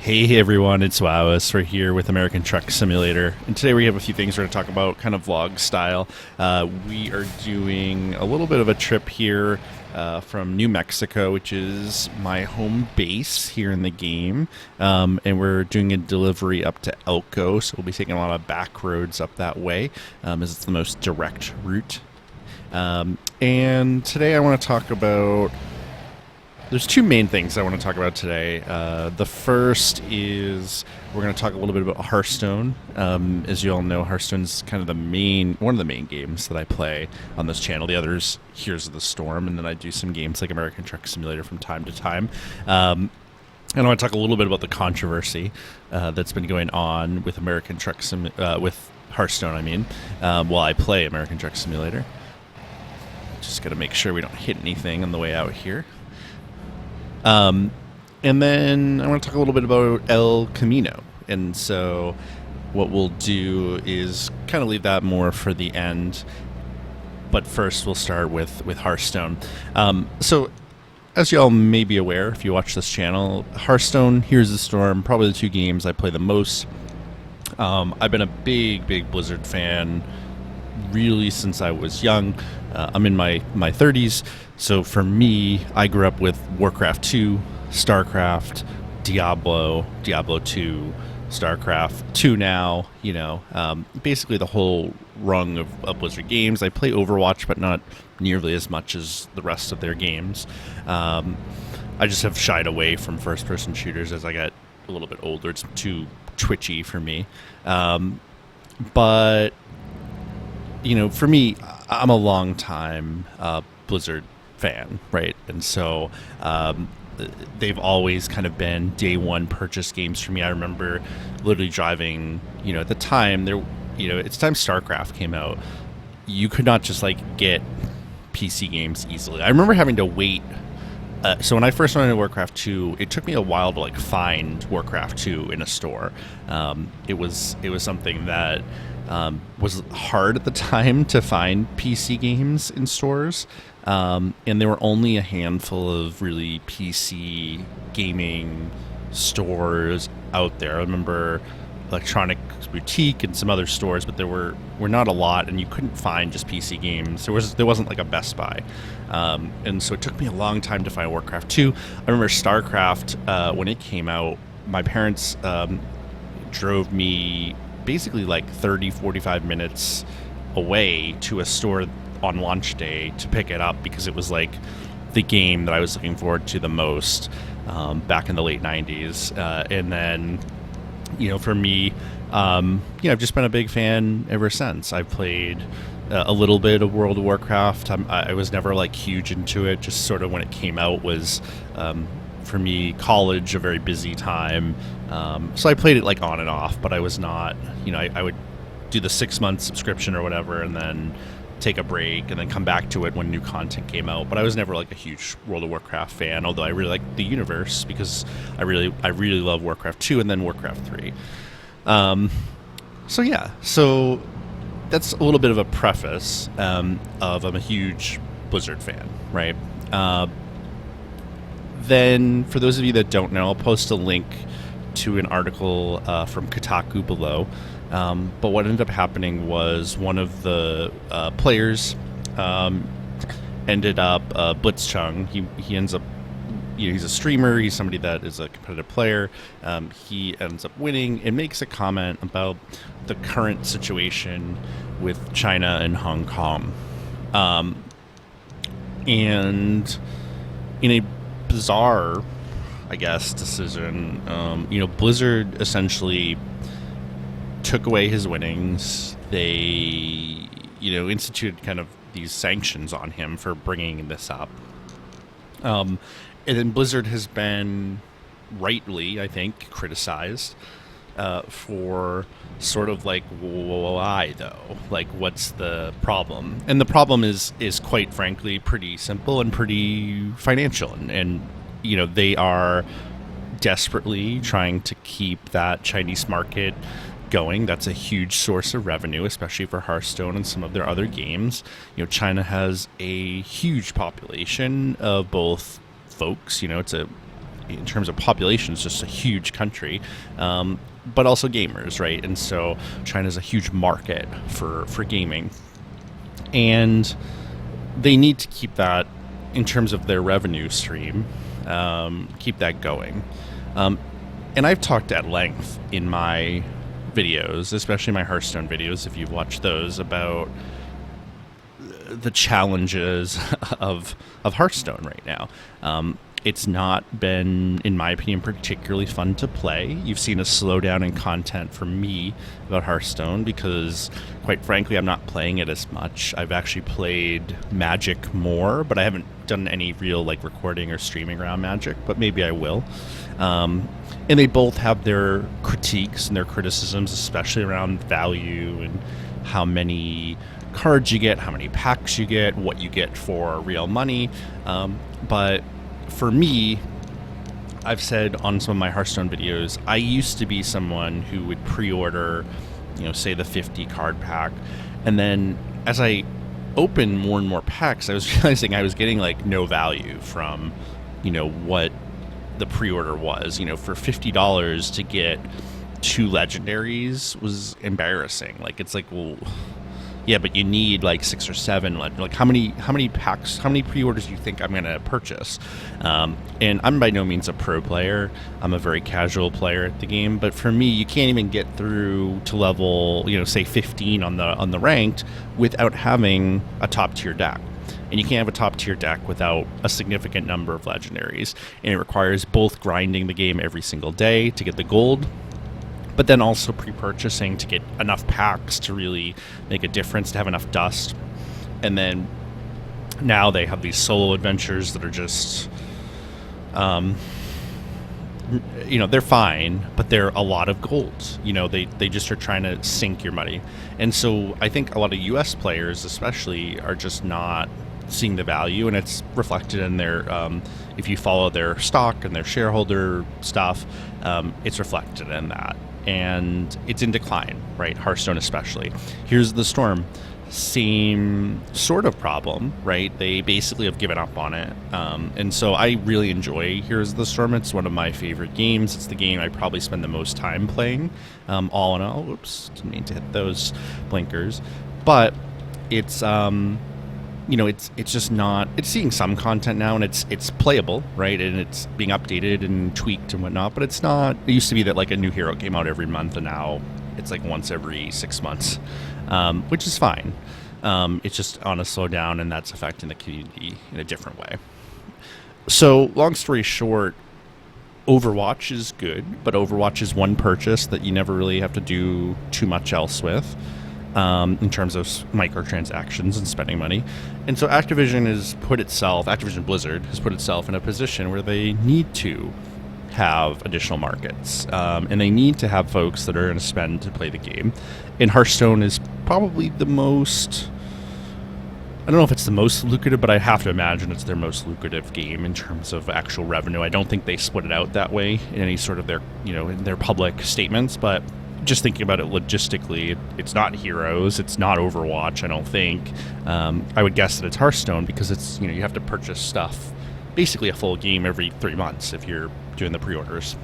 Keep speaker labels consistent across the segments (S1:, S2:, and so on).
S1: Hey everyone, it's Wawas. We're here with American Truck Simulator, and today we have a few things we're going to talk about, kind of vlog style. We are doing a little bit of a trip here from New Mexico, which is my home base here in the game, and we're doing a delivery up to Elko, so we'll be taking a lot of back roads up that way, as it's the most direct route. And today I want to talk about... There's two main things I want to talk about today. The first is we're going to talk a little bit about Hearthstone. As you all know, Hearthstone is kind of one of the main games that I play on this channel. The others, Here's the Storm, and then I do some games like American Truck Simulator from time to time. And I want to talk a little bit about the controversy that's been going on with with Hearthstone. While I play American Truck Simulator. Just got to make sure we don't hit anything on the way out here. And then I want to talk a little bit about El Camino. And so what we'll do is kind of leave that more for the end. But first we'll start with Hearthstone. So as you all may be aware, if you watch this channel, Hearthstone, Here's the Storm, probably the two games I play the most. I've been a big Blizzard fan really since I was young. I'm in my 30s. So for me, I grew up with Warcraft 2, StarCraft, Diablo 2, StarCraft 2 now, basically the whole rung of Blizzard games. I play Overwatch, but not nearly as much as the rest of their games. I just have shied away from first-person shooters as I got a little bit older. It's too twitchy for me. But, for me, I'm a long-time Blizzard fan, right? And so they've always kind of been day one purchase games for me. I remember literally driving, at the time it's time StarCraft came out. You could not just get PC games easily. I remember having to wait. So when I first went into Warcraft 2, it took me a while to find Warcraft 2 in a store. It was something that was hard at the time to find PC games in stores. And there were only a handful of really PC gaming stores out there. I remember Electronic Boutique and some other stores, but there were not a lot, and you couldn't find just PC games. There wasn't like a Best Buy. And so it took me a long time to find Warcraft 2. I remember StarCraft, when it came out, my parents drove me basically 30-45 minutes away to a store on launch day to pick it up, because it was the game that I was looking forward to the most back in the late 90s. And then, for me, I've just been a big fan ever since. I've played a little bit of World of Warcraft. I was never huge into it. Just sort of when it came out was, for me, college, a very busy time. So I played it on and off, but I was not, I would do the 6-month subscription or whatever, and then take a break and then come back to it when new content came out. But I was never a huge World of Warcraft fan, although I really like the universe, because I really love Warcraft 2 and then Warcraft 3. So that's a little bit of a preface of I'm a huge Blizzard fan, right? Then for those of you that don't know, I'll post a link to an article from Kotaku below. But what ended up happening was one of the players ended up Blitzchung. He ends up, he's a streamer. He's somebody that is a competitive player. He ends up winning and makes a comment about the current situation with China and Hong Kong. And in a bizarre, I guess, decision, Blizzard essentially took away his winnings. They, instituted kind of these sanctions on him for bringing this up. And then Blizzard has been rightly, I think, criticized for sort of why though? What's the problem? And the problem is quite frankly pretty simple and pretty financial. And they are desperately trying to keep that Chinese market going. That's a huge source of revenue, especially for Hearthstone and some of their other games. China has a huge population of both folks. It's a in terms of population, is just a huge country, but also gamers, right? And so China's a huge market for gaming, and they need to keep that in terms of their revenue stream, keep that going. And I've talked at length in my videos, especially my Hearthstone videos, if you've watched those, about the challenges of Hearthstone right now. It's not been, in my opinion, particularly fun to play. You've seen a slowdown in content from me about Hearthstone because, quite frankly, I'm not playing it as much. I've actually played Magic more, but I haven't done any real recording or streaming around Magic, but maybe I will. And they both have their critiques and their criticisms, especially around value and how many cards you get, how many packs you get, what you get for real money. But for me, I've said on some of my Hearthstone videos, I used to be someone who would pre-order, say the 50 card pack. And then as I opened more and more packs, I was realizing I was getting no value from, what the pre-order was. For $50 to get 2 legendaries was embarrassing. It's well, yeah, but you need 6 or 7. How many packs, how many pre-orders do you think I'm going to purchase? And I'm by no means a pro player. I'm a very casual player at the game. But for me, you can't even get through to level, say 15 on the ranked without having a top tier deck. And you can't have a top tier deck without a significant number of legendaries. And it requires both grinding the game every single day to get the gold, but then also pre-purchasing to get enough packs to really make a difference, to have enough dust. And then now they have these solo adventures that are just, they're fine, but they're a lot of gold. They just are trying to sink your money. And so I think a lot of US players especially are just not seeing the value, and it's reflected in their, if you follow their stock and their shareholder stuff, it's reflected in that. And it's in decline, right? Hearthstone especially. Here's the Storm. Same sort of problem, right? They basically have given up on it. And so I really enjoy Here's the Storm. It's one of my favorite games. It's the game I probably spend the most time playing, all in all. Oops, didn't mean to hit those blinkers. But it's... it's just not, it's seeing some content now, and it's playable, right? And it's being updated and tweaked and whatnot, but it's not, it used to be that a new hero came out every month, and now it's once every 6 months, which is fine. It's just on a slowdown, and that's affecting the community in a different way. So long story short, Overwatch is good, but Overwatch is one purchase that you never really have to do too much else with. In terms of microtransactions and spending money. And so Activision Blizzard has put itself in a position where they need to have additional markets. And they need to have folks that are going to spend to play the game. And Hearthstone is probably the most... I don't know if it's the most lucrative, but I have to imagine it's their most lucrative game in terms of actual revenue. I don't think they split it out that way in any sort of their, in their public statements, but... just thinking about it logistically, it's not Heroes, it's not Overwatch, I don't think. I would guess that it's Hearthstone because it's, you have to purchase stuff, basically a full game every 3 months if you're doing the pre-orders.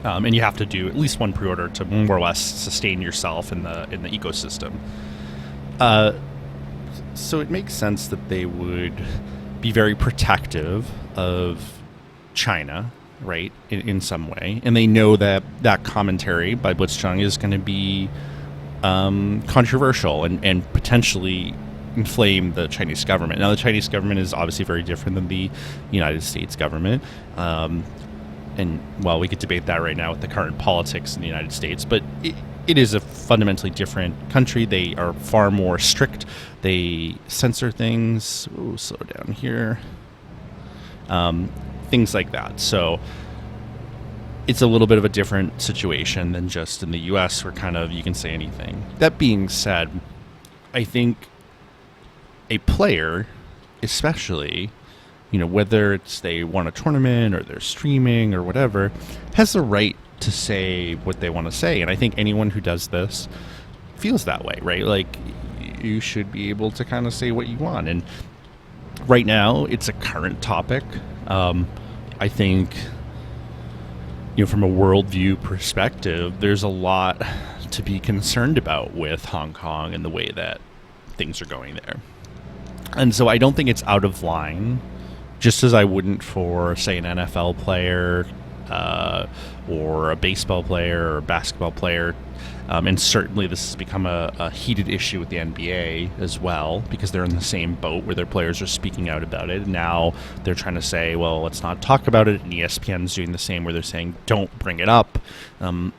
S1: And you have to do at least one pre-order to more or less sustain yourself in the ecosystem. So it makes sense that they would be very protective of China, right, in some way, and they know that commentary by Blitzchung is going to be controversial and potentially inflame the Chinese government. Now, the Chinese government is obviously very different than the United States government, and well, we could debate that right now with the current politics in the United States, but it is a fundamentally different country. They are far more strict. They censor things. Ooh, slow down here. Things like that. So it's a little bit of a different situation than just in the US where kind of you can say anything. That being said, I think a player, especially, whether it's they won a tournament or they're streaming or whatever, has the right to say what they want to say. And I think anyone who does this feels that way, right? You should be able to kind of say what you want. And right now, it's a current topic. I think from a worldview perspective, there's a lot to be concerned about with Hong Kong and the way that things are going there. And so I don't think it's out of line, just as I wouldn't for, say, an NFL player or a baseball player or a basketball player. And certainly this has become a heated issue with the NBA as well, because they're in the same boat where their players are speaking out about it. And now they're trying to say, well, let's not talk about it. And ESPN's doing the same, where they're saying, don't bring it up in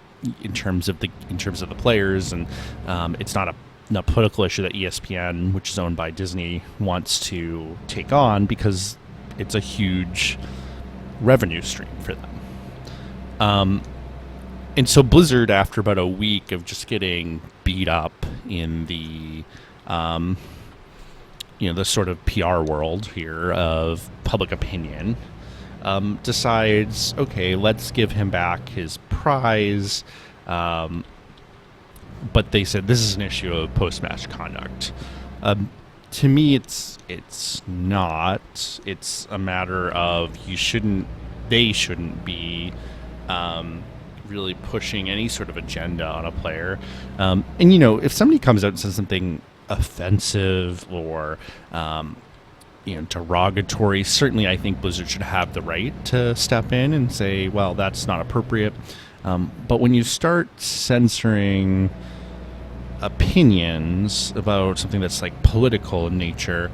S1: terms of the players. And it's not a political issue that ESPN, which is owned by Disney, wants to take on, because it's a huge revenue stream for them. And so Blizzard, after about a week of just getting beat up in the, the sort of PR world here of public opinion, decides, okay, let's give him back his prize. But they said this is an issue of post-match conduct. To me, it's not. It's a matter of they shouldn't be really pushing any sort of agenda on a player. And if somebody comes out and says something offensive or derogatory, certainly I think Blizzard should have the right to step in and say, well, that's not appropriate. But when you start censoring opinions about something that's like political in nature,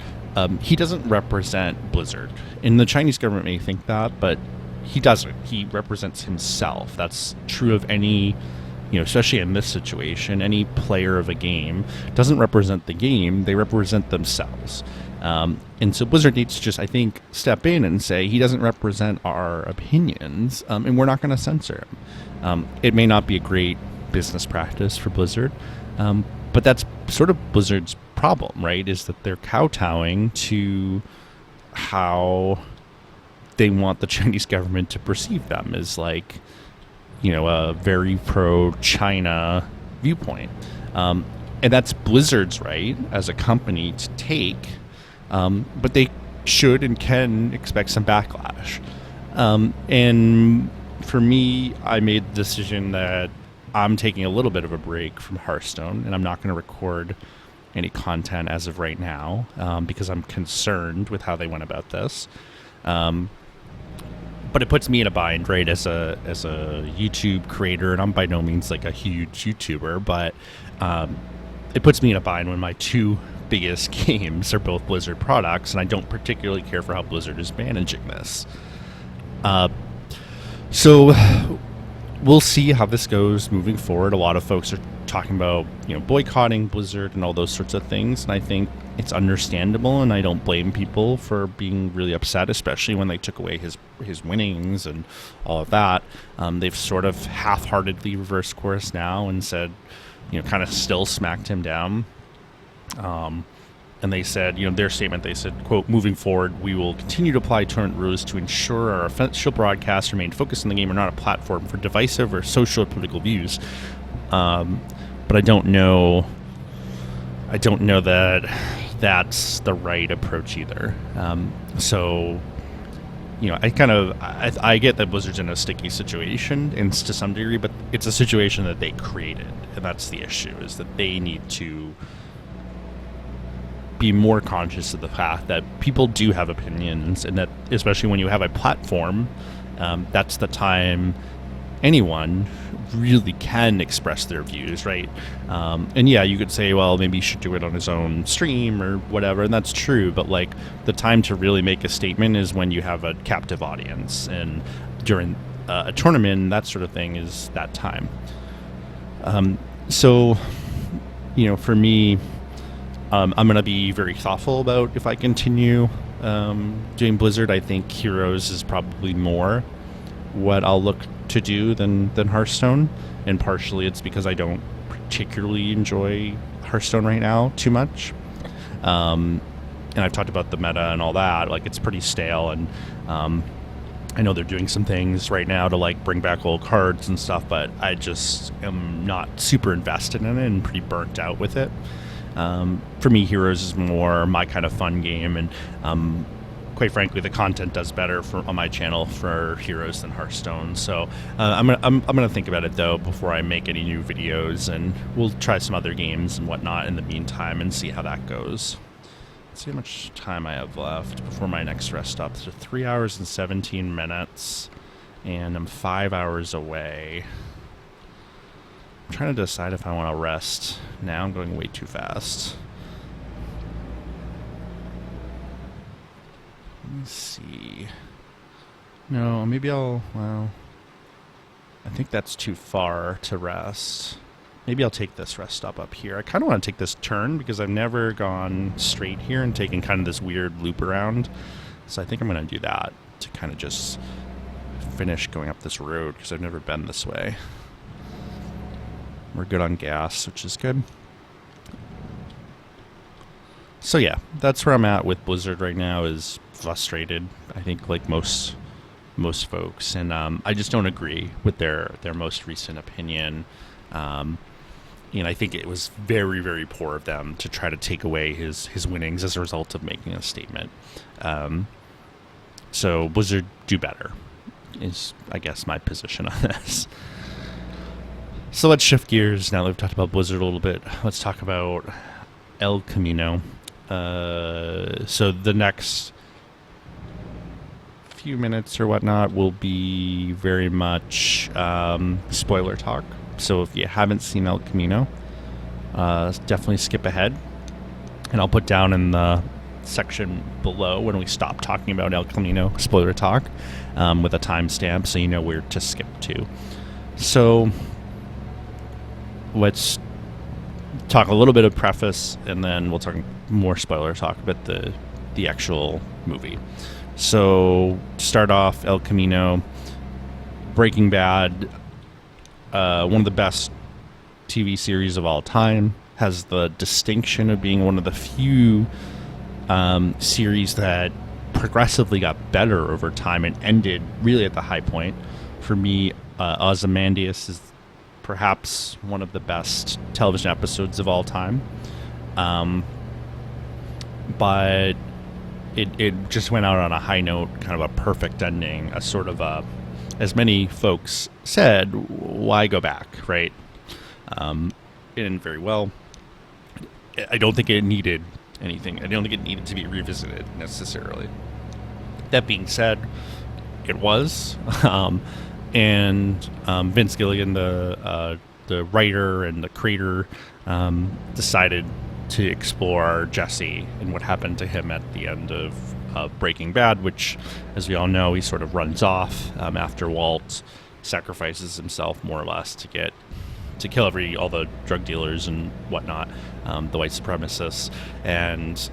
S1: he doesn't represent Blizzard. And the Chinese government may think that, but he doesn't. He represents himself. That's true of any, especially in this situation, any player of a game doesn't represent the game. They represent themselves. And so Blizzard needs to just, I think, step in and say he doesn't represent our opinions, and we're not going to censor him. It may not be a great business practice for Blizzard, but that's sort of Blizzard's problem, right? Is that they're kowtowing to how they want the Chinese government to perceive them, as like, a very pro-China viewpoint. And that's Blizzard's right as a company to take, but they should and can expect some backlash. And for me, I made the decision that I'm taking a little bit of a break from Hearthstone, and I'm not going to record any content as of right now, because I'm concerned with how they went about this. But it puts me in a bind, right, as a YouTube creator, and I'm by no means like a huge YouTuber, but it puts me in a bind when my two biggest games are both Blizzard products, and I don't particularly care for how Blizzard is managing this. So we'll see how this goes moving forward. A lot of folks are talking about, boycotting Blizzard and all those sorts of things, and I think it's understandable, and I don't blame people for being really upset, especially when they took away his winnings and all of that. They've sort of half-heartedly reversed course now and said, kind of still smacked him down. And they said, their statement, they said, quote, "Moving forward, we will continue to apply tournament rules to ensure our official broadcasts remain focused on the game and not a platform for divisive or social or political views." But I don't know that that's the right approach either. So, I get that Blizzard's in a sticky situation, and to some degree, but it's a situation that they created, and that's the issue, is that they need to be more conscious of the fact that people do have opinions, and that especially when you have a platform, that's the time anyone really can express their views, right? And yeah, you could say, well, maybe he should do it on his own stream or whatever, and that's true, but like the time to really make a statement is when you have a captive audience, and during a tournament, that sort of thing is that time. So, for me, I'm going to be very thoughtful about if I continue doing Blizzard. I think Heroes is probably more what I'll look to do than Hearthstone, and partially it's because I don't particularly enjoy Hearthstone right now too much. And I've talked about the meta and all that. Like, it's pretty stale, and I know they're doing some things right now to like bring back old cards and stuff, but I just am not super invested in it and pretty burnt out with it. For me, Heroes is more my kind of fun game, and I'm quite frankly, the content does better on my channel for Heroes than Hearthstone. So I'm gonna think about it though before I make any new videos, and we'll try some other games and whatnot in the meantime and see how that goes. Let's see how much time I have left before my next rest stop. So 3 hours and 17 minutes, and I'm 5 hours away. I'm trying to decide if I want to rest now. I'm going way too fast. Let me see. No, maybe well, I think that's too far to rest. Maybe I'll take this rest stop up here. I kind of want to take this turn because I've never gone straight here and taken kind of this weird loop around. So I think I'm going to do that to kind of just finish going up this road because I've never been this way. We're good on gas, which is good. So yeah, that's where I'm at with Blizzard right now, is frustrated, I think, like most folks. And I just don't agree with their most recent opinion. I think it was very, very poor of them to try to take away his winnings as a result of making a statement. So Blizzard, do better, is, I guess, my position on this. So let's shift gears now that we've talked about Blizzard a little bit. Let's talk about El Camino. So the next few minutes or whatnot will be very much spoiler talk. So if you haven't seen El Camino, definitely skip ahead. And I'll put down in the section below when we stop talking about El Camino spoiler talk with a timestamp so you know where to skip to. So let's talk a little bit of preface, and then we'll talk more spoiler talk about the actual movie. So to start off, El Camino, Breaking Bad, one of the best TV series of all time, has the distinction of being one of the few series that progressively got better over time and ended really at the high point. For me, Ozymandias is perhaps one of the best television episodes of all time. But it just went out on a high note, kind of a perfect ending, a sort of a, as many folks said, why go back, right? It ended very well. I don't think it needed anything. I don't think it needed to be revisited necessarily. That being said, it was. And Vince Gilligan, the writer and the creator, decided to explore Jesse and what happened to him at the end of Breaking Bad, which, as we all know, he sort of runs off after Walt sacrifices himself more or less to kill all the drug dealers and whatnot, the white supremacists, and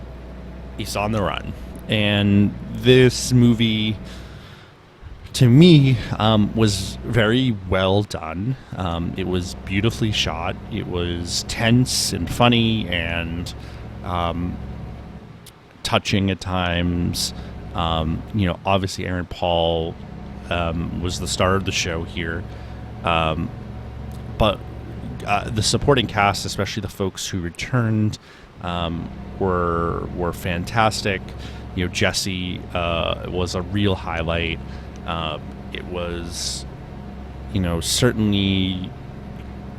S1: he's on the run. And this movie, to me, was very well done. It was beautifully shot. It was tense and funny and touching at times. Obviously Aaron Paul was the star of the show here. But the supporting cast, especially the folks who returned, were fantastic. Jesse was a real highlight. It was, certainly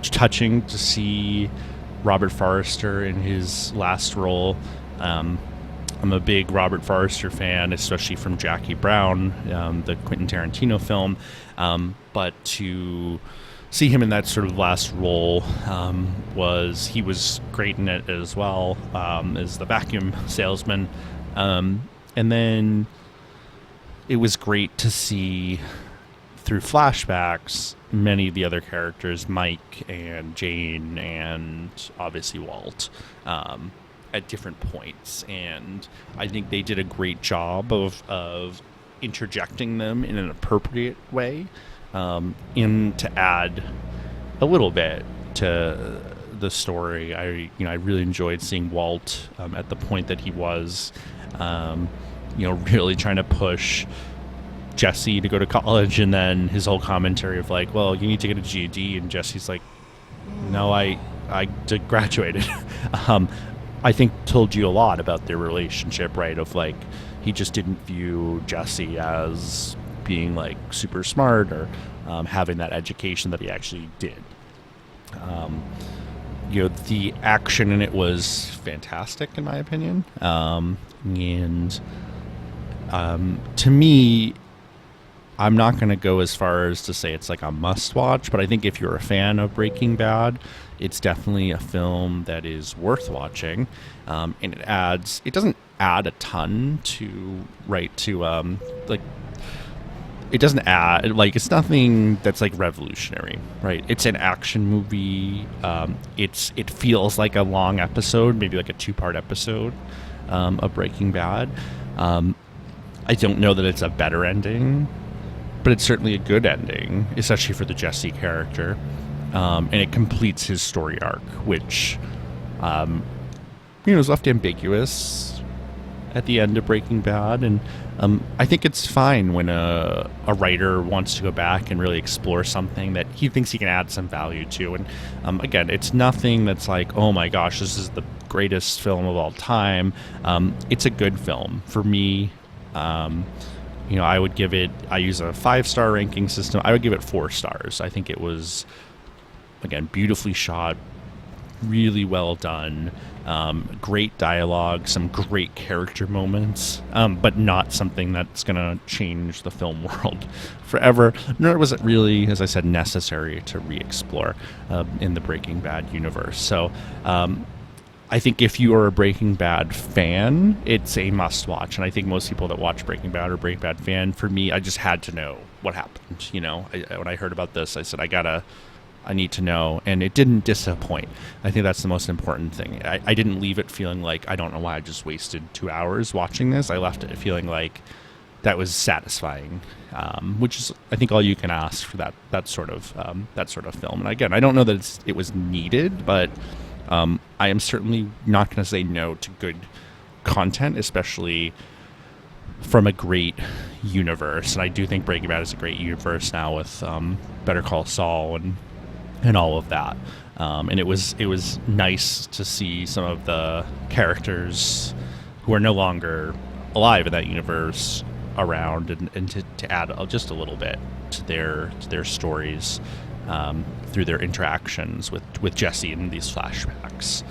S1: touching to see Robert Forster in his last role. I'm a big Robert Forster fan, especially from Jackie Brown, the Quentin Tarantino film. But to see him in that sort of last role, he was great in it as well, as the vacuum salesman. And then it was great to see, through flashbacks, many of the other characters, Mike and Jane and obviously Walt, at different points. And I think they did a great job of interjecting them in an appropriate way, to add a little bit to the story. I really enjoyed seeing Walt at the point that he was, really trying to push Jesse to go to college, and then his whole commentary of like, well, you need to get a GED, and Jesse's like, no, I graduated. I think told you a lot about their relationship, right? Of like, he just didn't view Jesse as being like super smart or having that education that he actually did. The action in it was fantastic, in my opinion. And to me, I'm not going to go as far as to say it's like a must-watch, but I think if you're a fan of Breaking Bad, it's definitely a film that is worth watching. And it doesn't add a ton it doesn't add, it's nothing that's like revolutionary, right? It's an action movie. It feels like a long episode, maybe like a 2-part episode of Breaking Bad. I don't know that it's a better ending, but it's certainly a good ending, especially for the Jesse character. And it completes his story arc, which, is left ambiguous at the end of Breaking Bad. And I think it's fine when a writer wants to go back and really explore something that he thinks he can add some value to. And again, it's nothing that's like, oh my gosh, this is the greatest film of all time. It's a good film. For me, I would give it, I use a 5-star ranking system. I would give it 4 stars. I think it was, again, beautifully shot, really well done, great dialogue, some great character moments, but not something that's going to change the film world forever, nor was it really, as I said, necessary to re-explore in the Breaking Bad universe. So I think if you are a Breaking Bad fan, it's a must-watch, and I think most people that watch Breaking Bad are Breaking Bad fan. For me, I just had to know what happened. When I heard about this, I said, I need to know, and it didn't disappoint. I think that's the most important thing. I didn't leave it feeling like, I don't know why I just wasted 2 hours watching this. I left it feeling like that was satisfying, which is, I think, all you can ask for that sort of film. And again, I don't know that it was needed, but I am certainly not going to say no to good content, especially from a great universe. And I do think Breaking Bad is a great universe now with Better Call Saul and all of that. And it was nice to see some of the characters who are no longer alive in that universe around, and to add just a little bit to their stories through their interactions with Jesse in these flashbacks.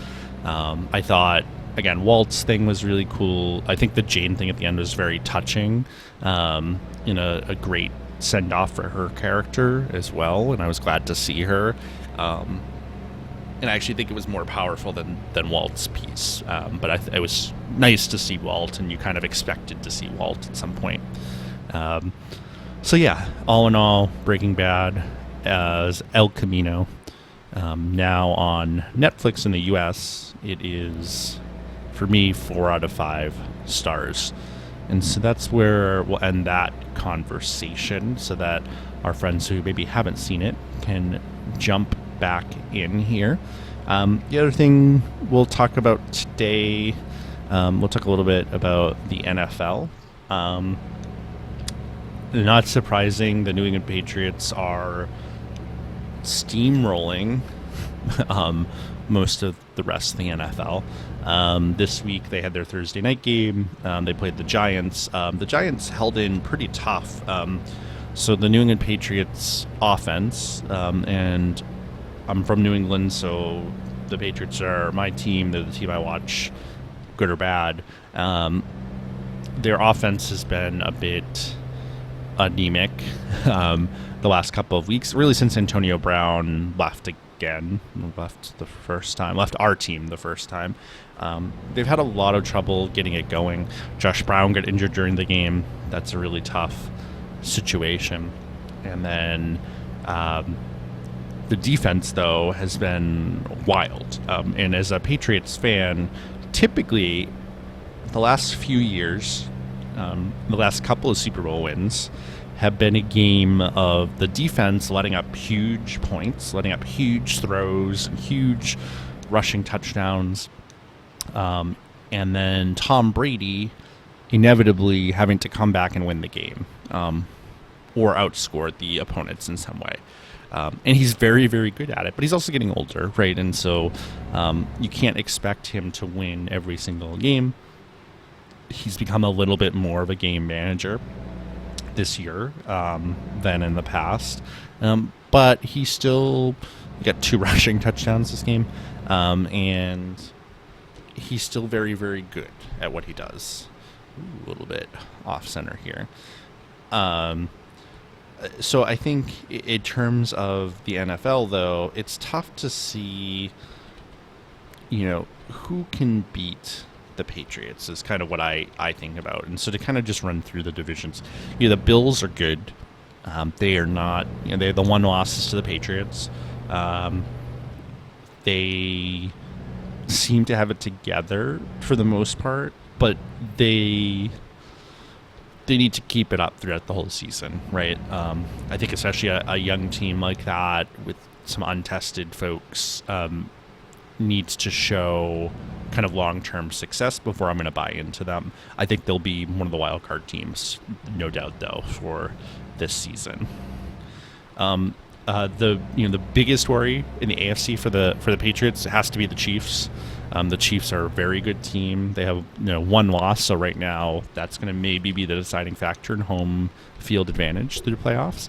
S1: I thought, again, Walt's thing was really cool. I think the Jane thing at the end was very touching, a great send-off for her character as well, and I was glad to see her. And I actually think it was more powerful than Walt's piece. But it was nice to see Walt, and you kind of expected to see Walt at some point. So yeah, all in all, Breaking Bad as El Camino. Now on Netflix in the US, it is, for me, 4 out of 5 stars. And so that's where we'll end that conversation, so that our friends who maybe haven't seen it can jump back in here. The other thing we'll talk about today, we'll talk a little bit about the NFL. Not surprising, the New England Patriots are steamrolling most of the rest of the NFL. This week they had their Thursday night game. They played the Giants. The Giants held in pretty tough. So the New England Patriots offense, and I'm from New England, so the Patriots are my team. They're the team I watch, good or bad. Their offense has been a bit anemic the last couple of weeks, really since Antonio Brown left our team the first time. They've had a lot of trouble getting it going. Josh Brown got injured during the game. That's a really tough situation. And then the defense, though, has been wild. And as a Patriots fan, typically the last few years, the last couple of Super Bowl wins have been a game of the defense letting up huge points, letting up huge throws, huge rushing touchdowns, and then Tom Brady inevitably having to come back and win the game, or outscore the opponents in some way. And he's very, very good at it, but he's also getting older, right? And so you can't expect him to win every single game. he's become a little bit more of a game manager this year than in the past. But he still got 2 rushing touchdowns this game. And he's still very, very good at what he does. Ooh, a little bit off center here. So I think in terms of the NFL, though, it's tough to see, who can beat the Patriots is kind of what I think about. And so to kind of just run through the divisions, the Bills are good. They are not, they're the 1 losses to the Patriots. They seem to have it together for the most part, but they need to keep it up throughout the whole season, right? I think especially a young team like that with some untested folks needs to show kind of long-term success before I'm going to buy into them. I think they'll be one of the wild card teams, no doubt, though, for this season. The biggest worry in the AFC for the Patriots has to be the Chiefs. The Chiefs are a very good team. They have 1 loss, so right now that's going to maybe be the deciding factor in home field advantage through the playoffs.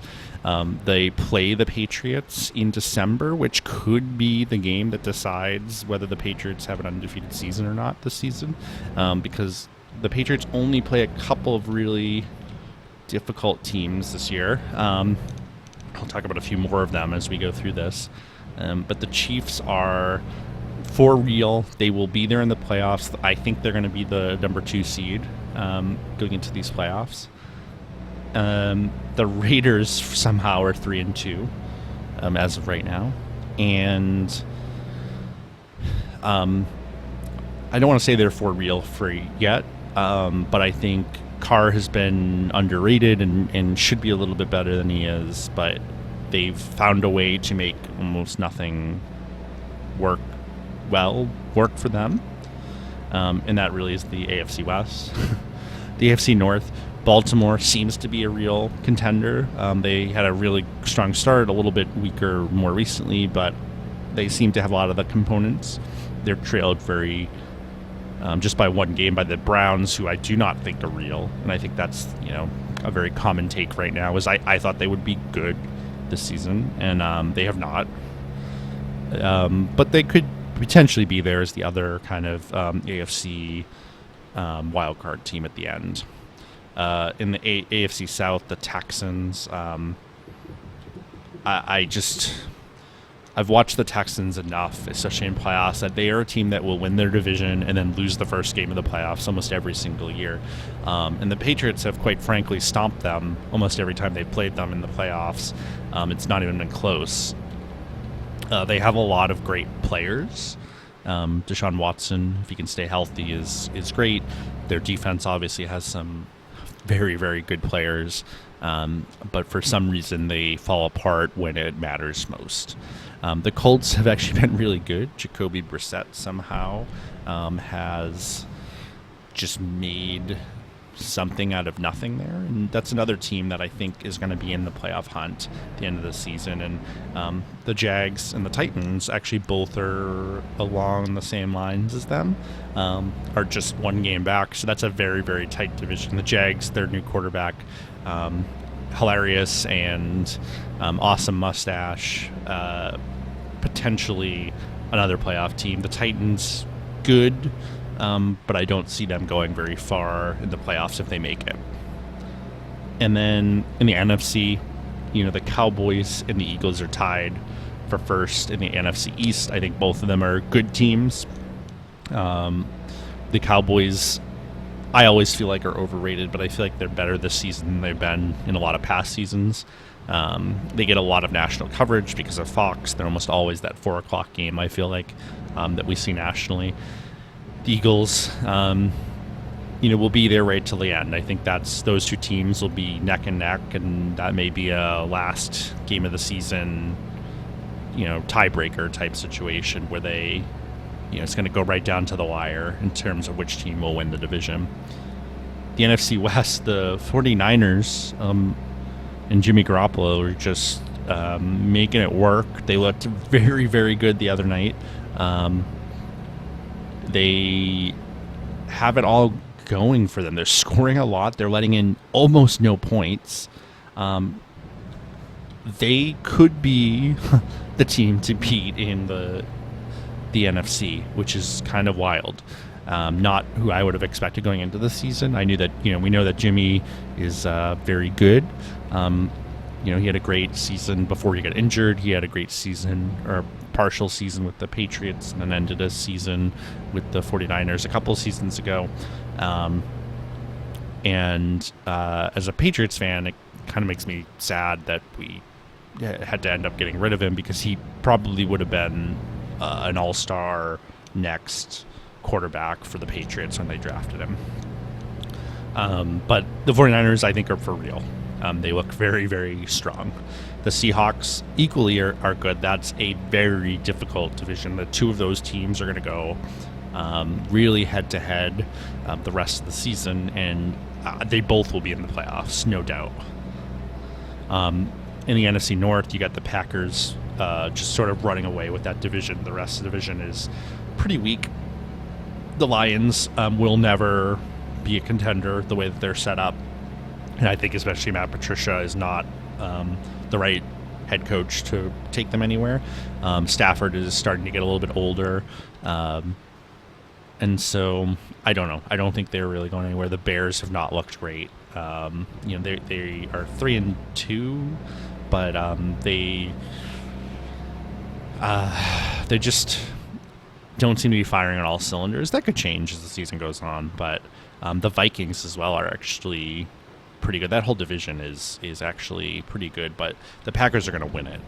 S1: They play the Patriots in December, which could be the game that decides whether the Patriots have an undefeated season or not this season, because the Patriots only play a couple of really difficult teams this year. I'll talk about a few more of them as we go through this. But the Chiefs are for real. They will be there in the playoffs. I think they're going to be the number 2 seed going into these playoffs. The Raiders somehow are 3-2 as of right now. And I don't want to say they're for real free yet, but I think Carr has been underrated and should be a little bit better than he is, but they've found a way to make almost nothing work for them. And that really is the AFC West. The AFC North, Baltimore seems to be a real contender. They had a really strong start, a little bit weaker more recently, but they seem to have a lot of the components. They're trailed very just by 1 game by the Browns, who I do not think are real. And I think that's, a very common take right now, is I thought they would be good this season, and they have not. But they could potentially be there as the other kind of AFC wildcard team at the end. In the AFC South, the Texans, I've watched the Texans enough, especially in playoffs, that they are a team that will win their division and then lose the first game of the playoffs almost every single year. And the Patriots have, quite frankly, stomped them almost every time they've played them in the playoffs. It's not even been close. They have a lot of great players. Deshaun Watson, if he can stay healthy, is great. Their defense obviously has some very, very good players. But for some reason, they fall apart when it matters most. The Colts have actually been really good. Jacoby Brissett somehow has just made something out of nothing there. And that's another team that I think is going to be in the playoff hunt at the end of the season. And the Jags and the Titans actually both are along the same lines as them, are just 1 game back. So that's a very, very tight division. The Jags, their new quarterback, hilarious and awesome mustache, potentially another playoff team. The Titans, good, but I don't see them going very far in the playoffs if they make it. And then in the NFC, the Cowboys and the Eagles are tied for first in the NFC East. I think both of them are good teams. The Cowboys, I always feel like, are overrated, but I feel like they're better this season than they've been in a lot of past seasons. They get a lot of national coverage because of Fox. They're almost always that 4 o'clock game, I feel like, that we see nationally. The Eagles, will be there right till the end. I think those 2 teams will be neck and neck, and that may be a last game of the season, tiebreaker type situation where they, it's going to go right down to the wire in terms of which team will win the division. The NFC West, the 49ers and Jimmy Garoppolo are just making it work. They looked very, very good the other night. They haven't all going for them. They're scoring a lot. They're letting in almost no points. They could be the team to beat in the NFC, which is kind of wild. Not who I would have expected going into the season. I knew that, we know that Jimmy is very good. He had a great season before he got injured. He had a great season, or partial season, with the Patriots, and then ended a season with the 49ers a couple of seasons ago. And as a Patriots fan, it kind of makes me sad that we had to end up getting rid of him, because he probably would have been an all-star next quarterback for the Patriots when they drafted him. But the 49ers, I think, are for real. They look very, very strong. The Seahawks equally are good. That's a very difficult division. The two of those teams are going to go really head-to-head the rest of the season, and they both will be in the playoffs, no doubt. In the NFC North, you got the Packers just sort of running away with that division. The rest of the division is pretty weak. The Lions will never be a contender the way that they're set up. And I think especially Matt Patricia is not the right head coach to take them anywhere. Stafford is starting to get a little bit older. And so, I don't know. I don't think they're really going anywhere. The Bears have not looked great. They are 3-2, but they just don't seem to be firing on all cylinders. That could change as the season goes on, but the Vikings as well are actually pretty good. That whole division is actually pretty good, but the Packers are going to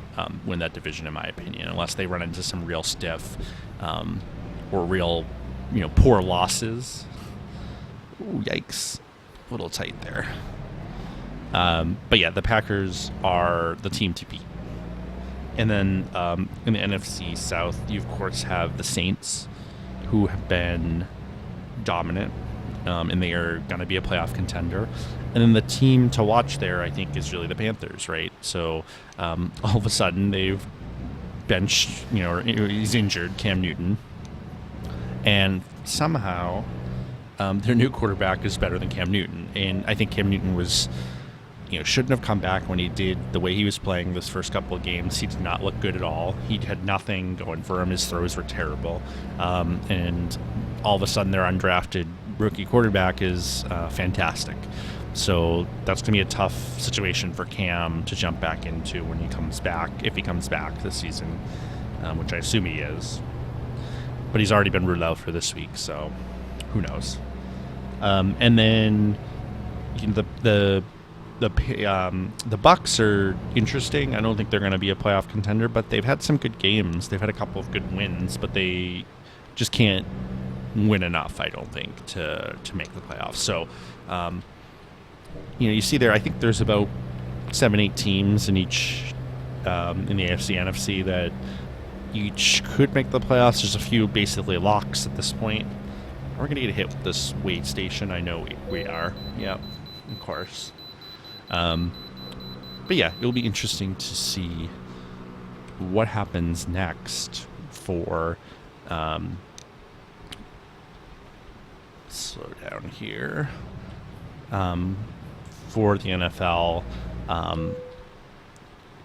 S1: win that division, in my opinion, unless they run into some real stiff or real poor losses. Ooh, yikes. A little tight there. But yeah, the Packers are the team to beat. And then in the NFC South, you of course have the Saints, who have been dominant, and they are going to be a playoff contender. And then the team to watch there, I think, is really the Panthers, right? So all of a sudden they've benched, he's injured, Cam Newton. And somehow their new quarterback is better than Cam Newton. And I think Cam Newton was, shouldn't have come back when he did. The way he was playing this first couple of games, he did not look good at all. He had nothing going for him. His throws were terrible. And all of a sudden their undrafted rookie quarterback is fantastic. So that's going to be a tough situation for Cam to jump back into when he comes back, if he comes back this season, which I assume he is. But he's already been ruled out for this week, so who knows? And then the Bucs are interesting. I don't think they're going to be a playoff contender, but they've had some good games. They've had a couple of good wins, but they just can't win enough, I don't think, to make the playoffs. So, you see there, I think there's about 7-8 teams in each in the AFC, NFC that each could make the playoffs. There's a few basically locks at this point. We're going to get hit with this weight station. I know we are. Yep, of course. But yeah, it'll be interesting to see what happens next for slow down here for the NFL.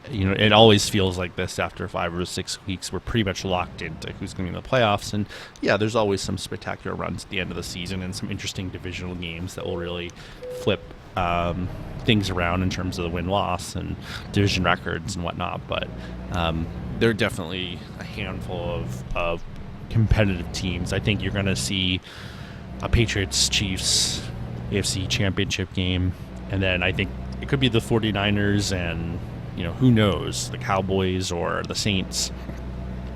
S1: It always feels like this after 5 or 6 weeks. We're pretty much locked into who's going to be in the playoffs. And yeah, there's always some spectacular runs at the end of the season and some interesting divisional games that will really flip things around in terms of the win-loss and division records and whatnot. But there are definitely a handful of competitive teams. I think you're going to see a Patriots-Chiefs AFC Championship game. And then I think it could be the 49ers and who knows, the Cowboys or the Saints.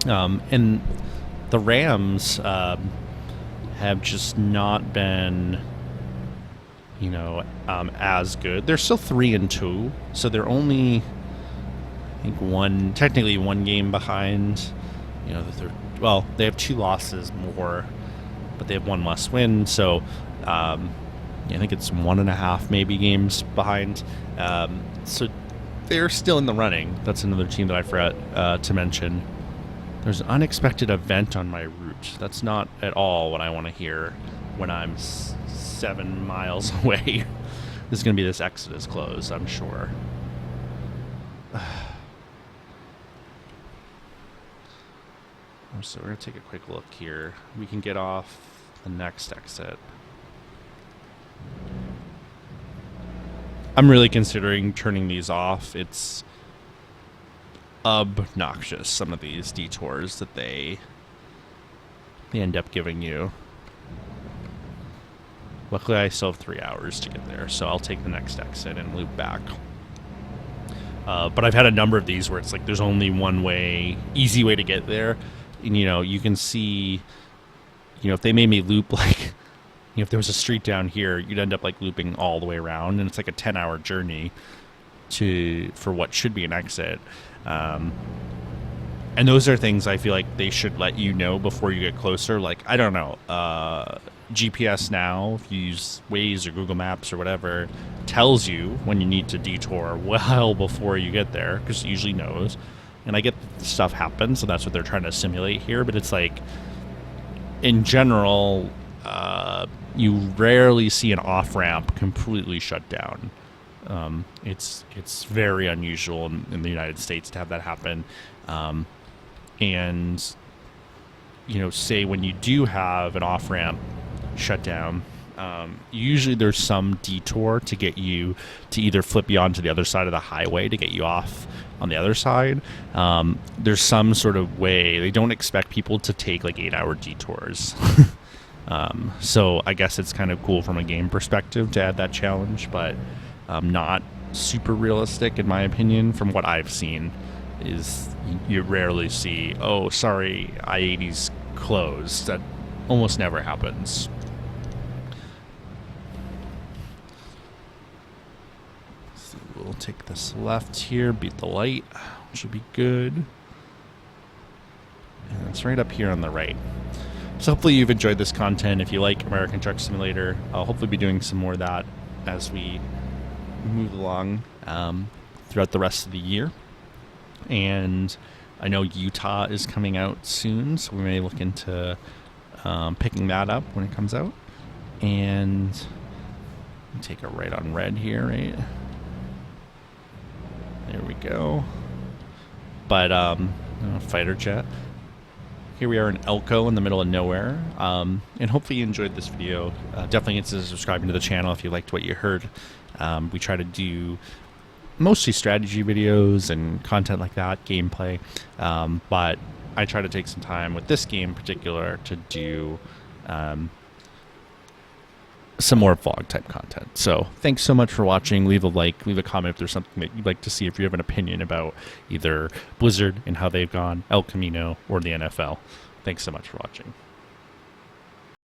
S1: And the Rams have just not been, as good. They're still 3-2, so they're only, I think, technically one game behind. They have 2 losses more, but they have 1 must win. So I think it's 1.5 maybe games behind. So they're still in the running. That's another team that I forgot to mention. There's an unexpected event on my route. That's not at all what I want to hear. when I'm 7 miles away, there's going to be this exodus closed, I'm sure. So we're going to take a quick look here. We can get off the next exit. I'm really considering turning these off. It's obnoxious, some of these detours that they end up giving you. Luckily, I still have 3 hours to get there, so I'll take the next exit and loop back. But I've had a number of these where it's like there's only one way, easy way to get there. And, you can see, if they made me loop like, if there was a street down here, you'd end up like looping all the way around, and it's like a 10-hour journey for what should be an exit. And those are things I feel like they should let you know before you get closer. Like, I don't know, GPS now, if you use Waze or Google Maps or whatever, tells you when you need to detour well before you get there, because it usually knows. And I get stuff happens, so that's what they're trying to simulate here. But it's like, in general, you rarely see an off-ramp completely shut down. It's very unusual in the United States to have that happen. And, say when you do have an off-ramp shut down, usually there's some detour to get you to either flip you onto the other side of the highway to get you off on the other side. There's some sort of way. They don't expect people to take like 8-hour detours. So I guess it's kind of cool from a game perspective to add that challenge, but not super realistic in my opinion. From what I've seen, is you rarely see, oh, sorry, I-80's closed. That almost never happens. So we'll take this left here, beat the light, should be good. And it's right up here on the right. So hopefully you've enjoyed this content. If you like American Truck Simulator, I'll hopefully be doing some more of that as we move along throughout the rest of the year. And I know Utah is coming out soon, so we may look into picking that up when it comes out. And take a right on red here, right? There we go. But fighter jet. Here we are in Elko in the middle of nowhere. And hopefully you enjoyed this video. Definitely consider subscribing to the channel if you liked what you heard. We try to do mostly strategy videos and content like that, gameplay. But I try to take some time with this game in particular to do some more vlog type content. So thanks so much for watching. Leave a like, leave a comment if there's something that you'd like to see, if you have an opinion about either Blizzard and how they've gone, El Camino, or the NFL. Thanks so much for watching.